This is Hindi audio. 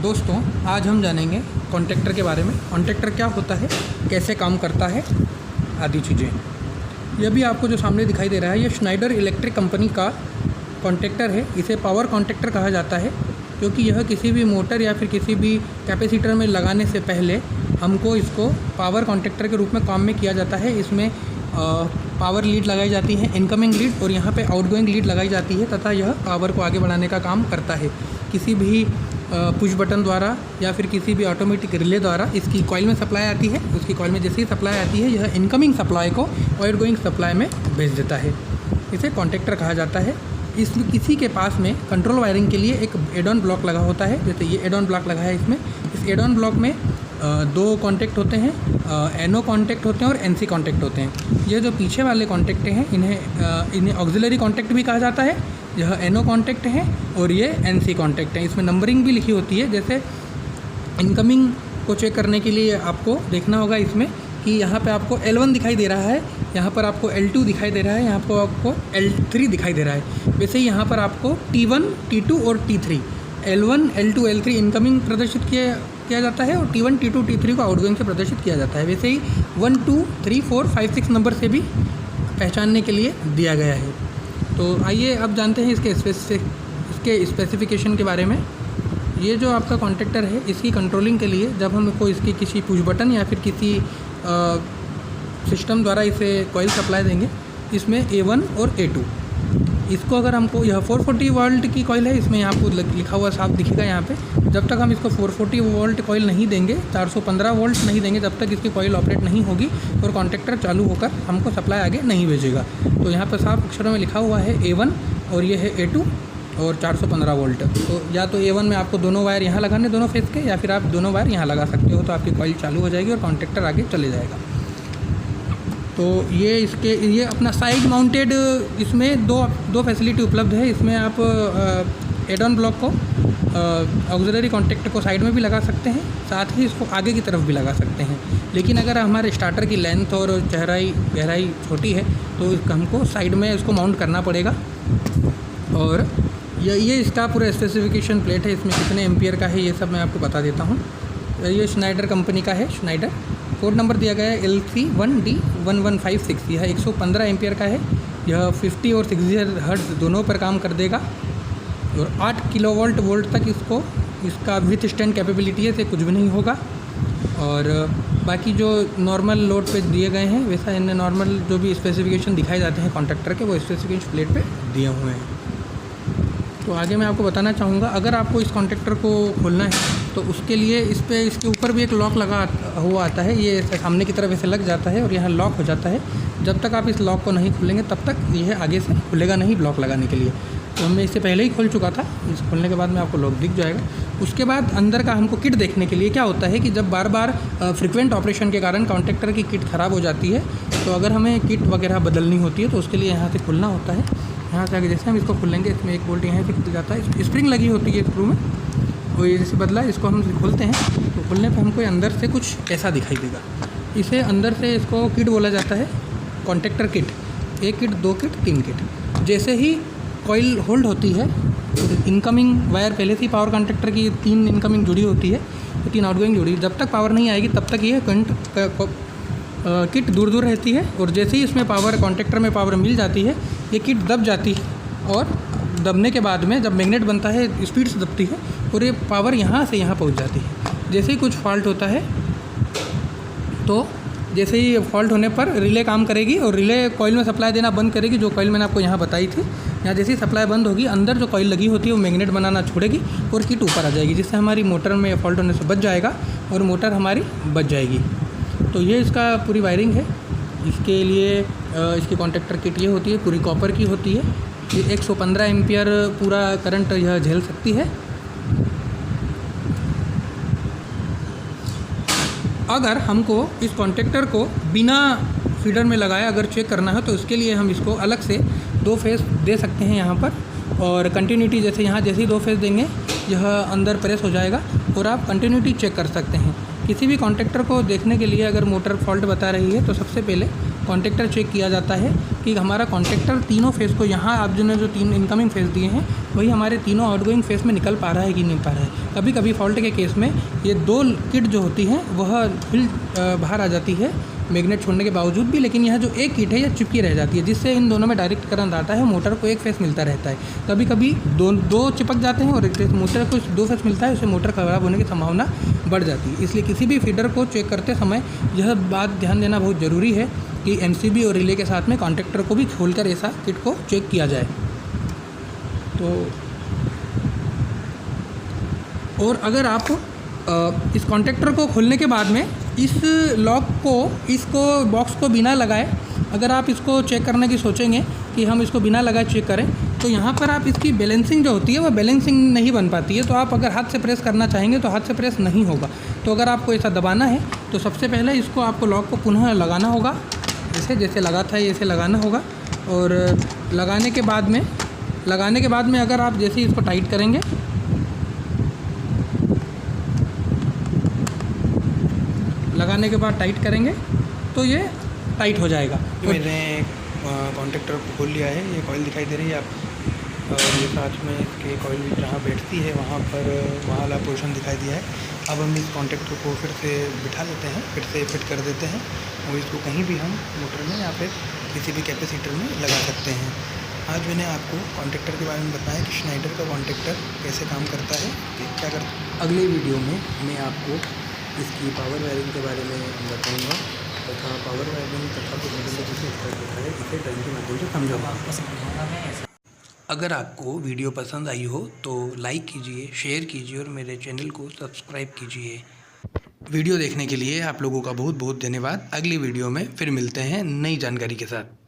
दोस्तों, आज हम जानेंगे कॉन्टैक्टर के बारे में। कॉन्टैक्टर क्या होता है, कैसे काम करता है, आदि चीज़ें। यह भी आपको जो सामने दिखाई दे रहा है, ये श्नाइडर इलेक्ट्रिक कंपनी का कॉन्टैक्टर है। इसे पावर कॉन्टैक्टर कहा जाता है क्योंकि यह किसी भी मोटर या फिर किसी भी कैपेसिटर में लगाने से पहले हमको इसको पावर कॉन्टैक्टर के रूप में काम में किया जाता है। इसमें पावर लीड लगाई जाती है, इनकमिंग लीड, और यहाँ पे आउटगोइंग लीड लगाई जाती है तथा यह पावर को आगे बढ़ाने का काम करता है। किसी भी पुश बटन द्वारा या फिर किसी भी ऑटोमेटिक रिले द्वारा इसकी कॉइल में सप्लाई आती है। उसकी कॉइल में जैसे ही सप्लाई आती है, यह इनकमिंग सप्लाई को आउटगोइंग सप्लाई में भेज देता है। इसे कॉन्टैक्टर कहा जाता है। इसमें किसी के पास में कंट्रोल वायरिंग के लिए एक एड ऑन ब्लॉक लगा होता है। जैसे ये एड ऑन ब्लॉक लगा है इसमें। इस एड ऑन ब्लॉक में दो कॉन्टैक्ट होते हैं, एनो कॉन्टैक्ट होते हैं और एनसी कॉन्टैक्ट होते हैं। ये जो पीछे वाले कॉन्टैक्ट हैं, इन्हें ऑक्सिलरी कॉन्टैक्ट भी कहा जाता है। यह एनो कॉन्टैक्ट है और ये एनसी कॉन्टैक्ट है। इसमें नंबरिंग भी लिखी होती है। जैसे इनकमिंग को चेक करने के लिए आपको देखना होगा इसमें कि यहाँ पे आपको L1 दिखाई दे रहा है, यहाँ पर आपको L2 दिखाई दे रहा है, यहाँ पर आपको L3 दिखाई दे रहा है। वैसे ही यहाँ पर आपको T1, T2 और T3, L1, L2, L3 incoming प्रदर्शित किया जाता है और T1, T2, T3 को आउटगोइंग से प्रदर्शित किया जाता है। वैसे ही 1, 2, 3, 4, 5, 6 नंबर से भी पहचानने के लिए दिया गया है। तो आइए अब जानते हैं इसके स्पेसिफिकेशन के बारे में। ये जो आपका कॉन्टैक्टर है, इसकी कंट्रोलिंग के लिए जब हमको इसकी किसी पुश बटन या फिर किसी सिस्टम द्वारा इसे कॉइल सप्लाई देंगे, इसमें A1 और A2, इसको अगर हमको, यह 440 वोल्ट की कॉइल है, इसमें आपको लिखा हुआ साफ दिखेगा यहाँ पे। जब तक हम इसको 440 वोल्ट कॉइल नहीं देंगे, 415 वोल्ट नहीं देंगे, जब तक इसकी कॉइल ऑपरेट नहीं होगी और कॉन्टैक्टर चालू होकर हमको सप्लाई आगे नहीं भेजेगा। तो यहाँ पर साफ अक्षरों में लिखा हुआ है A1 और ये है A2 और 415 वोल्ट। तो या तो A1 में आपको दोनों वायर यहाँ लगाने, दोनों फेस के, या फिर आप दोनों वायर यहाँ लगा सकते हो, तो आपकी कॉइल चालू हो जाएगी और कॉन्टैक्टर आगे चले जाएगा। तो ये अपना साइड माउंटेड, इसमें दो फैसिलिटी उपलब्ध है। इसमें आप एड ऑन ब्लॉक को, ऑक्सिलरी कॉन्टैक्ट को साइड में भी लगा सकते हैं, साथ ही इसको आगे की तरफ भी लगा सकते हैं। लेकिन अगर हमारे स्टार्टर की लेंथ और गहराई छोटी है तो हमको साइड में इसको माउंट करना पड़ेगा। और ये इसका पूरा स्पेसिफिकेशन प्लेट है, इसमें कितने एम्पियर का है ये सब मैं आपको बता देता हूँ। ये कंपनी का है, श्नाइडर। कोड नंबर दिया गया है LC1D1156। यह 115 एम्पियर का है। यह 50 और 60 हर्ट्ज दोनों पर काम कर देगा और 8 किलोवोल्ट तक इसका विथ स्टैंड कैपेबिलिटी है, से कुछ भी नहीं होगा। और बाकी जो नॉर्मल लोड पे दिए गए हैं, वैसा इन्हें नॉर्मल जो भी स्पेसिफिकेशन दिखाए जाते हैं कॉन्टैक्टर के, वो स्पेसिफिकेशन प्लेट पे दिए हुए हैं। तो आगे मैं आपको बताना चाहूँगा, अगर आपको इस कॉन्टैक्टर को खोलना है तो उसके लिए इसके ऊपर भी एक लॉक लगा हुआ आता है। ये सामने की तरफ ऐसे लग जाता है और यहाँ लॉक हो जाता है। जब तक आप इस लॉक को नहीं खोलेंगे तब तक यह आगे से खुलेगा नहीं ब्लॉक लगाने के लिए। तो मैं इससे पहले ही खोल चुका था। इस खोलने के बाद में आपको लॉक दिख जाएगा। उसके बाद अंदर का हमको किट देखने के लिए क्या होता है कि जब बार बार फ्रिक्वेंट ऑपरेशन के कारण कॉन्टैक्टर की किट ख़राब हो जाती है, तो अगर हमें किट वगैरह बदलनी होती है तो उसके लिए यहाँ से खुलना होता है। यहाँ से आगे जैसे हम इसको खोलेंगे, इसमें एक बोल्ट यहाँ से खुल जाता है, स्प्रिंग लगी होती है स्क्रू में, और ये जैसे बदला, इसको हम खोलते हैं तो खुलने पे हमको अंदर से कुछ ऐसा दिखाई देगा। इसे अंदर से इसको किट बोला जाता है, contactor kit. 1 kit, 2 kit, 3 kit. जैसे ही कॉइल होल्ड होती है, इनकमिंग वायर पहले से ही पावर कॉन्टैक्टर की 3 इनकमिंग जुड़ी होती है, तो 3 आउटगोइंग जुड़ी। जब तक पावर नहीं आएगी तब तक ये किट दूर रहती है, और जैसे ही इसमें पावर, कॉन्टैक्टर में पावर मिल जाती है, ये किट दब जाती है, और दबने के बाद में जब मैग्नेट बनता है, स्पीड से दबती है और ये पावर यहाँ से यहाँ पहुँच जाती है। जैसे ही कुछ फॉल्ट होता है, तो जैसे ही फॉल्ट होने पर रिले काम करेगी और रिले कॉइल में सप्लाई देना बंद करेगी। जो कॉइल मैंने आपको यहाँ बताई थी, यहाँ जैसे ही सप्लाई बंद होगी, अंदर जो कॉइल लगी होती है वो मैग्नेट बनाना छोड़ेगी और किट ऊपर आ जाएगी, जिससे हमारी मोटर में फॉल्ट होने से बच जाएगा और मोटर हमारी बच जाएगी। तो ये इसका पूरी वायरिंग है। इसके लिए इसकी कॉन्टैक्टर किट ये होती है, पूरी कॉपर की होती है। ये 115 एम्पियर पूरा करंट यह झेल सकती है। अगर हमको इस कॉन्टैक्टर को बिना फीडर में लगाए अगर चेक करना है, तो उसके लिए हम इसको अलग से 2 फेस दे सकते हैं यहाँ पर, और कंटिन्यूटी जैसे यहाँ जैसे ही 2 फेस देंगे, यह अंदर प्रेस हो जाएगा और आप कंटिन्यूटी चेक कर सकते हैं। किसी भी कॉन्टैक्टर को देखने के लिए अगर मोटर फॉल्ट बता रही है, तो सबसे पहले कॉन्टेक्टर चेक किया जाता है कि हमारा कॉन्टेक्टर तीनों फेस को, यहाँ आप जो 3 इनकमिंग फेस दिए हैं वही हमारे तीनों आउटगोइंग फेस में निकल पा रहा है कि नहीं पा रहा है। कभी कभी फॉल्ट के केस में ये 2 किट जो होती हैं वह फिल बाहर आ जाती है मैग्नेट छोड़ने के बावजूद भी, लेकिन यह जो एक किट है यह चिपकी रह जाती है, जिससे इन दोनों में डायरेक्ट करंट आता है, मोटर को एक फेस मिलता रहता है। कभी कभी दो चिपक जाते हैं और मोटर को 2 फेस मिलता है, उससे मोटर खराब होने की संभावना बढ़ जाती है। इसलिए किसी भी फीडर को चेक करते समय यह बात ध्यान देना बहुत ज़रूरी है कि एमसीबी और रिले के साथ में कॉन्टेक्टर को भी खोलकर ऐसा किट को चेक किया जाए। तो और अगर आप इस कॉन्टेक्टर को खोलने के बाद में इस लॉक को, इसको बॉक्स को बिना लगाए अगर आप इसको चेक करने की सोचेंगे कि हम इसको बिना लगाए चेक करें, तो यहाँ पर आप इसकी बैलेंसिंग जो होती है वह बैलेंसिंग नहीं बन पाती है। तो आप अगर हाथ से प्रेस करना चाहेंगे तो हाथ से प्रेस नहीं होगा। तो अगर आपको ऐसा दबाना है तो सबसे पहले इसको आपको लॉक को पुनः लगाना होगा, जैसे लगा था ऐसे लगाना होगा। और लगाने के बाद में अगर आप जैसे इसको टाइट करेंगे, लगाने के बाद टाइट करेंगे तो ये टाइट हो जाएगा। मैंने कॉन्टेक्टर को खोल लिया है, ये कॉइल दिखाई दे रही है आप, और ये साथ में इसके कॉइल जहाँ बैठती है वहाँ वाला पोर्शन दिखाई दिया है। अब हम इस कॉन्टेक्टर को फिर से बिठा लेते हैं, फिर से फिट कर देते हैं और इसको कहीं भी हम मोटर में या फिर किसी भी कैपेसिटर में लगा सकते हैं। आज मैंने आपको कॉन्टेक्टर के बारे में बताया कि श्नाइडर का कॉन्टेक्टर कैसे काम करता है, क्या करता है। अगले वीडियो में मैं आपको इसकी पावर वायरिंग के बारे में बताऊँगा तथा पावर वायरिंग तथा इसे ड्राइंग के माध्यम से समझाऊँगा। अगर आपको वीडियो पसंद आई हो तो लाइक कीजिए, शेयर कीजिए और मेरे चैनल को सब्सक्राइब कीजिए। वीडियो देखने के लिए आप लोगों का बहुत बहुत धन्यवाद। अगली वीडियो में फिर मिलते हैं नई जानकारी के साथ।